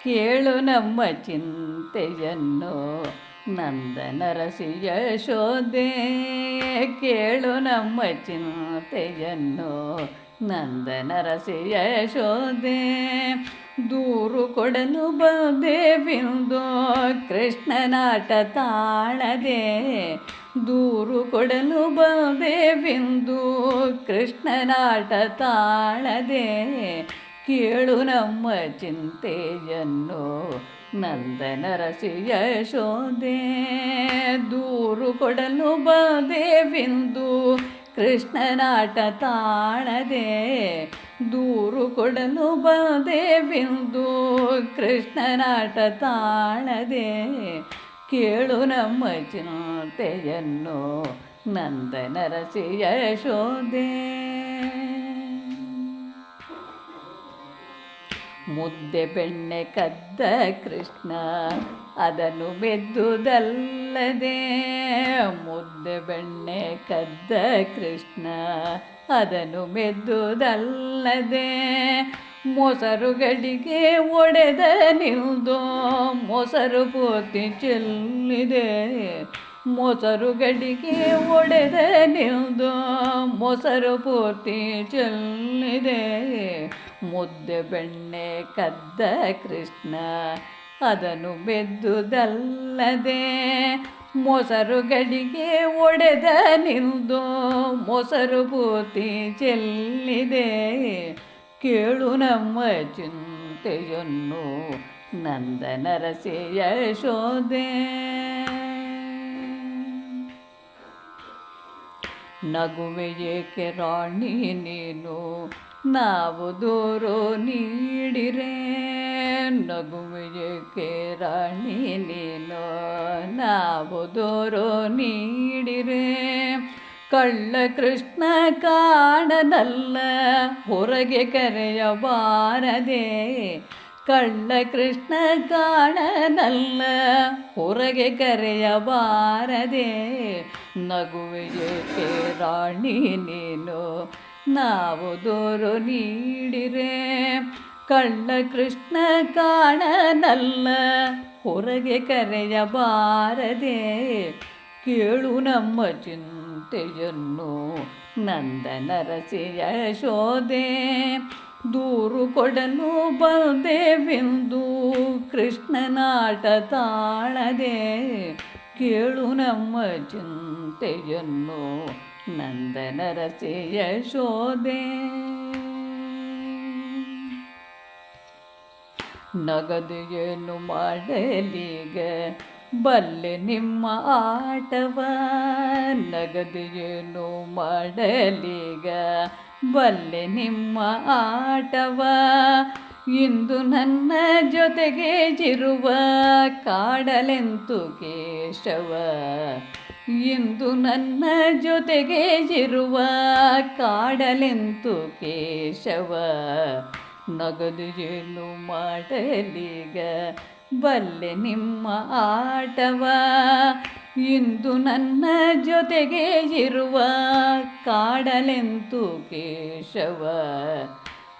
ಕೇಳು ನಮ್ಮ ಚಿಂತೆಯನ್ನು ನಂದನರಸಿ ಯಶೋದೆ. ಕೇಳು ನಮ್ಮ ಚಿಂತೆಯನ್ನು ನಂದನರಸಿ ಯಶೋದೆ. ದೂರು ಕೊಡಲು ಬಂದೇವಿಂದು ಕೃಷ್ಣನಾಟ ತಾಳದೆ. ದೂರು ಕೊಡಲು ಬಂದೇವಿಂದು ಕೃಷ್ಣನಾಟ ತಾಳದೆ. ಕೇಳು ನಮ್ಮ ಚಿಂತೆಯನ್ನು ನಂದನರಸಿ ಯಶೋದೆ. ದೂರು ಕೊಡಲು ಬಂದೇವಿಂದು ಕೃಷ್ಣನಾಟ ತಾಳದೆ. ದೂರು ಕೊಡಲು ಬಂದೇವಿಂದು ಕೃಷ್ಣನಾಟ ತಾಳದೆ. ಕೇಳು ನಮ್ಮ ಚಿಂತೆಯನ್ನು ನಂದನರಸಿ ಯಶೋದೆ. ಮುದ್ದೆ ಬೆಣ್ಣೆ ಕದ್ದ ಕೃಷ್ಣ ಅದನ್ನು ಮೆದ್ದುದಲ್ಲದೆ. ಮುದ್ದೆ ಬೆಣ್ಣೆ ಕದ್ದ ಕೃಷ್ಣ ಅದನ್ನು ಮೆದ್ದುದಲ್ಲದೆ. ಮೊಸರು ಗಡಿಗೆ ಒಡೆದ ನಿಲ್ದು ಮೊಸರು ಪೂರ್ತಿ ಚೆಲ್ಲಿದೆ. ಮೊಸರು ಗಡಿಗೆ ಒಡೆದ ನಿಲ್ದು ಮೊಸರು ಪೂರ್ತಿ ಚೆಲ್ಲಿದೆ. ಮುದ್ದೆ ಬೆಣ್ಣೆ ಕದ್ದ ಕೃಷ್ಣ ಅದನ್ನು ಮೆದ್ದುದಲ್ಲದೆ. ಮೊಸರು ಗಡಿಗೆ ಒಡೆದ ನಿಲ್ದು ಮೊಸರು ಪೂರ್ತಿ ಚೆಲ್ಲಿದೆ. ಕೇಳು ನಮ್ಮ ಚಿಂತೆಯನ್ನು ನಂದನರಸಿ ಯಶೋದೆ. ನಗುವೆ ಏಕೆ ರಾಣಿ ನೀನು ನಾವು ದೂರು ನೀಡಿರೆ. ನಗುವೆ ಏಕೆ ರಾಣಿ ನೀನು ನಾವು ದೂರು ನೀಡಿರೆ. ಕಳ್ಳ ಕೃಷ್ಣ ಕಾಣನಲ್ಲ ಹೊರಗೆ ಕರೆಯಬಾರದೆ. ಕಳ್ಳ ಕೃಷ್ಣ ಕಾಣನಲ್ಲ ಹೊರಗೆ ಕರೆಯಬಾರದೆ. ನಗುವೆ ಏಕೆ ರಾಣಿ ನೀನು ನಾವು ದೂರು ನೀಡಿರೆ. ಕಳ್ಳ ಕೃಷ್ಣ ಕಾಣನಲ್ಲ ಹೊರಗೆ ಕರೆಯಬಾರದೆ. ಕೇಳು ನಮ್ಮ ಚಿಂತೆಯನ್ನು ನಂದನರಸಿ ಯಶೋದೆ. ದೂರು ಕೊಡಲು ಬಂದೇವಿಂದು ಕೃಷ್ಣನಾಟ ತಾಳದೆ. ಕೇಳು ನಮ್ಮ ಚಿಂತೆಯನ್ನು ನಂದನರಸಿ ಯಶೋದೆ. ನಗದು ಏನು ಮಾಡಲೀಗ ಬಲ್ಲೆ ನಿಮ್ಮ ಆಟವ. ನಗದು ಏನು ಮಾಡಲೀಗ ಬಲ್ಲೆ ನಿಮ್ಮ ಆಟವ. ಇಂದು ನನ್ನ ಜೊತೆಗೆ ಜಿರುವ ಕಾಡಲೆಂತು ಕೇಶವ. ಇಂದು ನನ್ನ ಜೊತೆಗೆ ಜಿರುವ ಕಾಡಲೆಂತು ಕೇಶವ. ನಗದು ಏನು ಮಾಡಲೀಗ ಬಲ್ಲೆ ನಿಮ್ಮ ಆಟವ. ಇಂದು ನನ್ನ ಜೊತೆಗೆ ಇರುವ ಕಾಡಲೆಂತು ಕೇಶವ.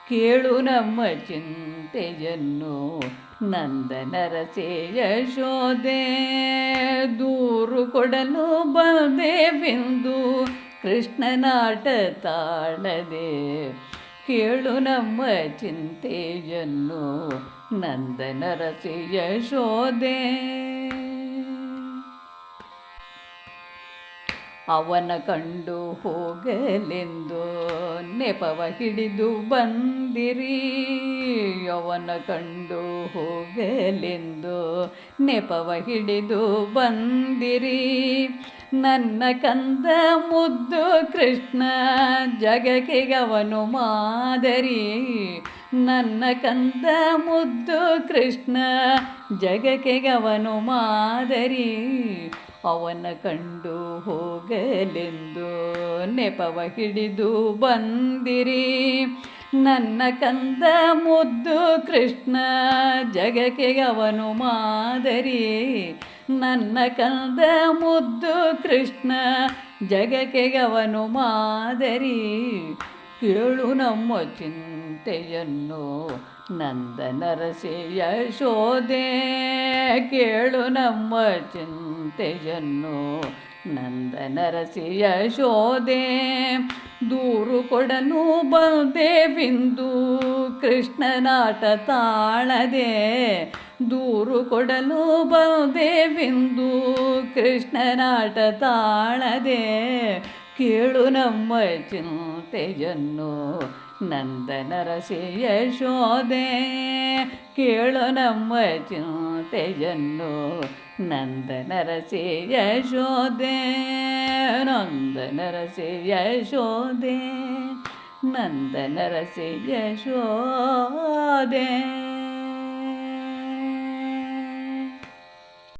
ಕೇಳು ನಮ್ಮ ಚಿಂತೆಯನ್ನು ನಂದನರಸಿ ಯಶೋದೆ. ದೂರು ಕೊಡಲು ಬಂದೇವಿಂದು ಕೃಷ್ಣನಾಟ ತಾಳದೆ. ಕೇಳು ನಮ್ಮ ಚಿಂತೆಯನ್ನು ನಂದನರಸಿ ಯಶೋದೆ. ಅವನ ಕಂಡು ಹೋಗಲೆಂದು ನೆಪವ ಹಿಡಿದು ಬಂದಿರಿ. ಅವನ ಕಂಡು ಹೋಗಲೆಂದು ನೆಪವ ಹಿಡಿದು ಬಂದಿರಿ. ನನ್ನ ಕಂದ ಮುದ್ದು ಕೃಷ್ಣ ಜಗಕ್ಕೆ ಅವನು ಮಾದರಿ. ನನ್ನ ಕಂದ ಮುದ್ದು ಕೃಷ್ಣ ಜಗಕ್ಕೆ ಅವನು ಮಾದರಿ. ಅವನ ಕಂಡು ಹೋಗಲೆಂದು ನೆಪವ ಹಿಡಿದು ಬಂದಿರಿ. ನನ್ನ ಕಂದ ಮುದ್ದು ಕೃಷ್ಣ ಜಗಕ್ಕೆ ಅವನು ಮಾದರಿ. ನನ್ನ ಕಂದ ಮುದ್ದು ಕೃಷ್ಣ ಜಗಕ್ಕೆ ಅವನು ಮಾದರಿ. ಕೇಳು ನಮ್ಮ ಚಿಂತೆಯನ್ನು ನಂದನರಸಿ ಯಶೋದೆ. ಕೇಳು ನಮ್ಮ ಚಿಂತೆಯನ್ನು ನಂದನರಸಿ ಯಶೋದೆ. ದೂರು ಕೊಡಲು ಬಂದೇವಿಂದು ಕೃಷ್ಣನಾಟ ತಾಳದೆ. ದೂರು ಕೊಡಲು ಬಂದೇವಿಂದು ಕೃಷ್ಣನಾಟ ತಾಳದೆ. ಕೇಳು ನಮ್ಮ ಚಿಂತೆಯನ್ನು ನಂದನರಸಿ ಯಶೋದೆ. ಕೇಳು ನಮ್ಮ ಚಿಂತೆಯನ್ನು ನಂದನರಸಿ ಯಶೋದೆ. ನಂದನರಸಿ ಯಶೋದೆ. ನಂದನರಸಿ ಯಶೋದೆ.